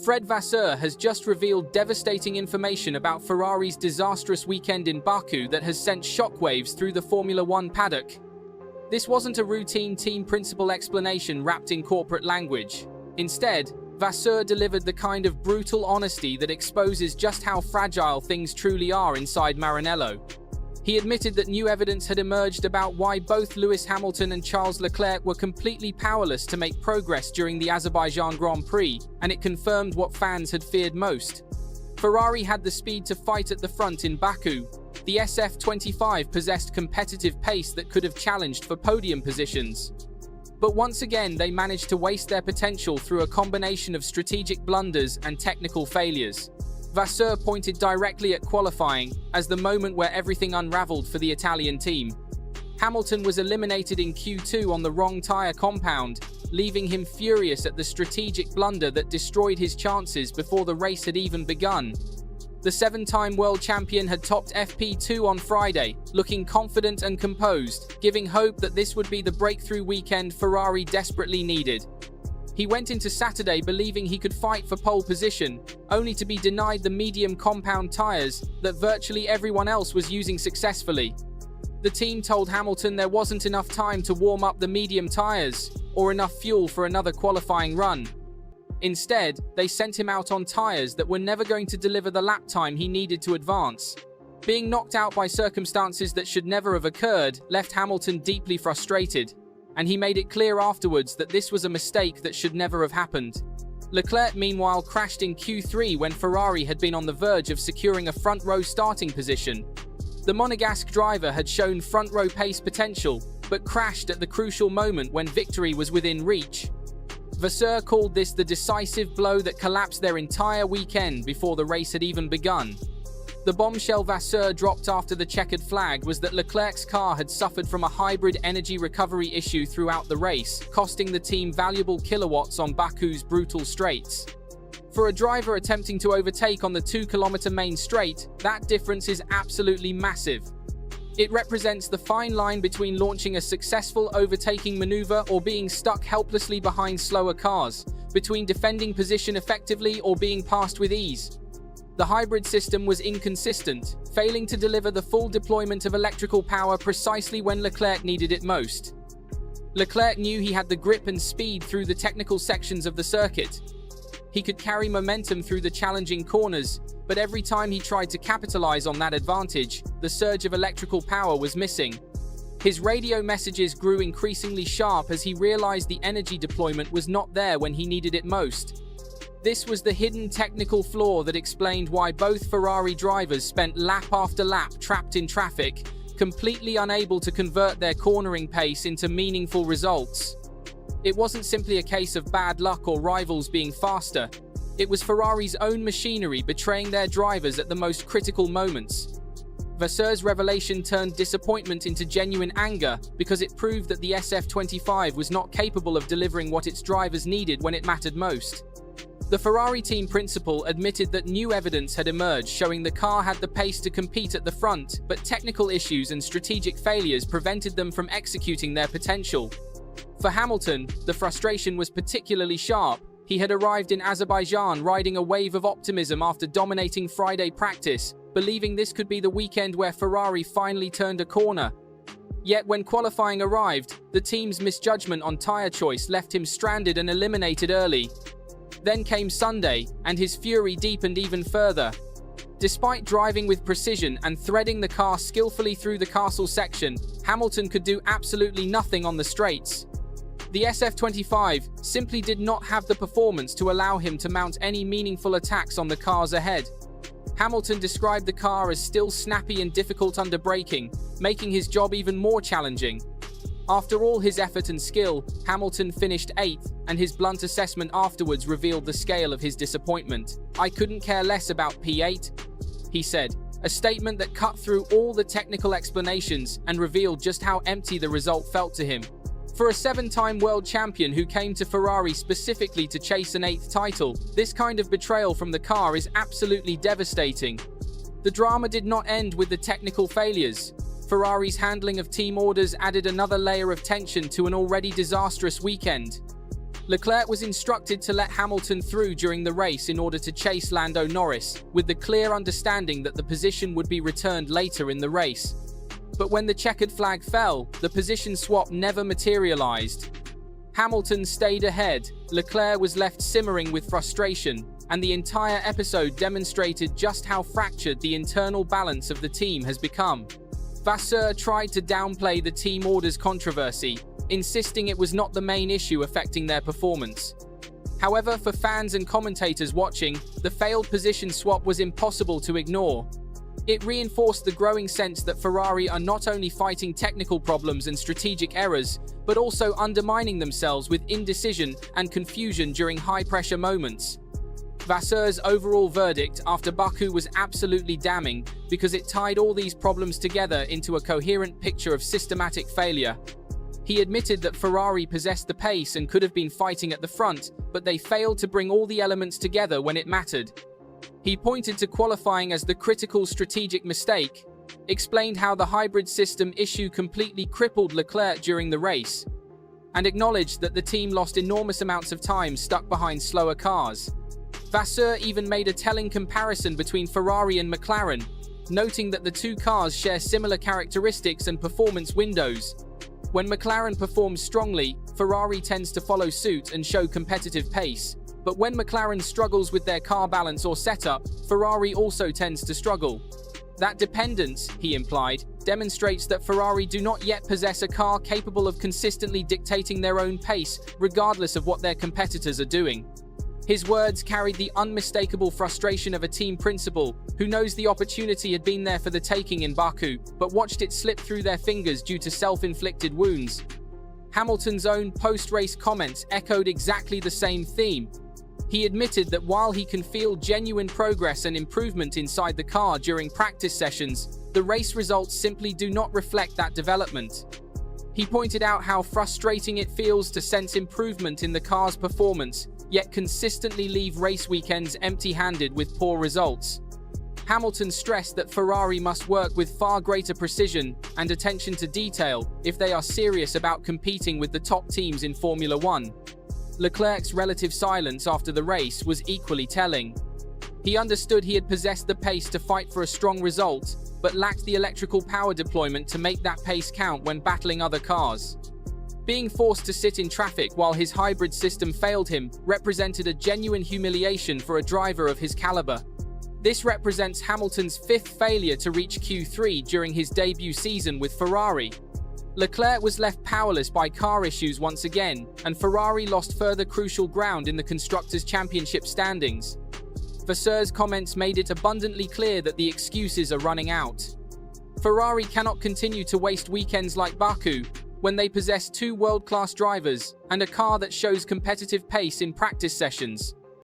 Fred Vasseur has just revealed devastating information about Ferrari's disastrous weekend in Baku that has sent shockwaves through the Formula One paddock. This wasn't a routine team principal explanation wrapped in corporate language. Instead, Vasseur delivered the kind of brutal honesty that exposes just how fragile things truly are inside Maranello. He admitted that new evidence had emerged about why both Lewis Hamilton and Charles Leclerc were completely powerless to make progress during the Azerbaijan Grand Prix, and it confirmed what fans had feared most. Ferrari had the speed to fight at the front in Baku. The SF25 possessed competitive pace that could have challenged for podium positions. But once again, they managed to waste their potential through a combination of strategic blunders and technical failures. Vasseur pointed directly at qualifying as the moment where everything unraveled for the Italian team. Hamilton was eliminated in Q2 on the wrong tyre compound, leaving him furious at the strategic blunder that destroyed his chances before the race had even begun. The seven-time world champion had topped FP2 on Friday, looking confident and composed, giving hope that this would be the breakthrough weekend Ferrari desperately needed. He went into Saturday believing he could fight for pole position, only to be denied the medium compound tyres that virtually everyone else was using successfully. The team told Hamilton there wasn't enough time to warm up the medium tyres, or enough fuel for another qualifying run. Instead, they sent him out on tyres that were never going to deliver the lap time he needed to advance. Being knocked out by circumstances that should never have occurred left Hamilton deeply frustrated, and he made it clear afterwards that this was a mistake that should never have happened. Leclerc, meanwhile, crashed in Q3 when Ferrari had been on the verge of securing a front-row starting position. The Monegasque driver had shown front-row pace potential, but crashed at the crucial moment when victory was within reach. Vasseur called this the decisive blow that collapsed their entire weekend before the race had even begun. The bombshell Vasseur dropped after the checkered flag was that Leclerc's car had suffered from a hybrid energy recovery issue throughout the race, costing the team valuable kilowatts on Baku's brutal straights. For a driver attempting to overtake on the 2-kilometer main straight, that difference is absolutely massive. It represents the fine line between launching a successful overtaking maneuver or being stuck helplessly behind slower cars, between defending position effectively or being passed with ease. The hybrid system was inconsistent, failing to deliver the full deployment of electrical power precisely when Leclerc needed it most. Leclerc knew he had the grip and speed through the technical sections of the circuit. He could carry momentum through the challenging corners, but every time he tried to capitalize on that advantage, the surge of electrical power was missing. His radio messages grew increasingly sharp as he realized the energy deployment was not there when he needed it most. This was the hidden technical flaw that explained why both Ferrari drivers spent lap after lap trapped in traffic, completely unable to convert their cornering pace into meaningful results. It wasn't simply a case of bad luck or rivals being faster. It was Ferrari's own machinery betraying their drivers at the most critical moments. Vasseur's revelation turned disappointment into genuine anger because it proved that the SF25 was not capable of delivering what its drivers needed when it mattered most. The Ferrari team principal admitted that new evidence had emerged showing the car had the pace to compete at the front, but technical issues and strategic failures prevented them from executing their potential. For Hamilton, the frustration was particularly sharp. He had arrived in Azerbaijan riding a wave of optimism after dominating Friday practice, believing this could be the weekend where Ferrari finally turned a corner. Yet when qualifying arrived, the team's misjudgment on tyre choice left him stranded and eliminated early. Then came Sunday, and his fury deepened even further. Despite driving with precision and threading the car skillfully through the castle section, Hamilton could do absolutely nothing on the straights. The SF25 simply did not have the performance to allow him to mount any meaningful attacks on the cars ahead. Hamilton described the car as still snappy and difficult under braking, making his job even more challenging. After all his effort and skill, Hamilton finished 8th, and his blunt assessment afterwards revealed the scale of his disappointment. "I couldn't care less about P8, he said, a statement that cut through all the technical explanations and revealed just how empty the result felt to him. For a 7-time world champion who came to Ferrari specifically to chase an 8th title, this kind of betrayal from the car is absolutely devastating. The drama did not end with the technical failures. Ferrari's handling of team orders added another layer of tension to an already disastrous weekend. Leclerc was instructed to let Hamilton through during the race in order to chase Lando Norris, with the clear understanding that the position would be returned later in the race. But when the checkered flag fell, the position swap never materialized. Hamilton stayed ahead, Leclerc was left simmering with frustration, and the entire episode demonstrated just how fractured the internal balance of the team has become. Vasseur tried to downplay the team orders controversy, insisting it was not the main issue affecting their performance. However, for fans and commentators watching, the failed position swap was impossible to ignore. It reinforced the growing sense that Ferrari are not only fighting technical problems and strategic errors, but also undermining themselves with indecision and confusion during high-pressure moments. Vasseur's overall verdict after Baku was absolutely damning because it tied all these problems together into a coherent picture of systematic failure. He admitted that Ferrari possessed the pace and could have been fighting at the front, but they failed to bring all the elements together when it mattered. He pointed to qualifying as the critical strategic mistake, explained how the hybrid system issue completely crippled Leclerc during the race, and acknowledged that the team lost enormous amounts of time stuck behind slower cars. Vasseur even made a telling comparison between Ferrari and McLaren, noting that the two cars share similar characteristics and performance windows. When McLaren performs strongly, Ferrari tends to follow suit and show competitive pace. But when McLaren struggles with their car balance or setup, Ferrari also tends to struggle. That dependence, he implied, demonstrates that Ferrari do not yet possess a car capable of consistently dictating their own pace, regardless of what their competitors are doing. His words carried the unmistakable frustration of a team principal who knows the opportunity had been there for the taking in Baku, but watched it slip through their fingers due to self-inflicted wounds. Hamilton's own post-race comments echoed exactly the same theme. He admitted that while he can feel genuine progress and improvement inside the car during practice sessions, the race results simply do not reflect that development. He pointed out how frustrating it feels to sense improvement in the car's performance, yet consistently leave race weekends empty-handed with poor results. Hamilton stressed that Ferrari must work with far greater precision and attention to detail if they are serious about competing with the top teams in Formula One. Leclerc's relative silence after the race was equally telling. He understood he had possessed the pace to fight for a strong result, but lacked the electrical power deployment to make that pace count when battling other cars. Being forced to sit in traffic while his hybrid system failed him represented a genuine humiliation for a driver of his caliber. This represents Hamilton's fifth failure to reach Q3 during his debut season with Ferrari. Leclerc was left powerless by car issues once again, and Ferrari lost further crucial ground in the Constructors' Championship standings. Vasseur's comments made it abundantly clear that the excuses are running out. Ferrari cannot continue to waste weekends like Baku, when they possess two world-class drivers and a car that shows competitive pace in practice sessions.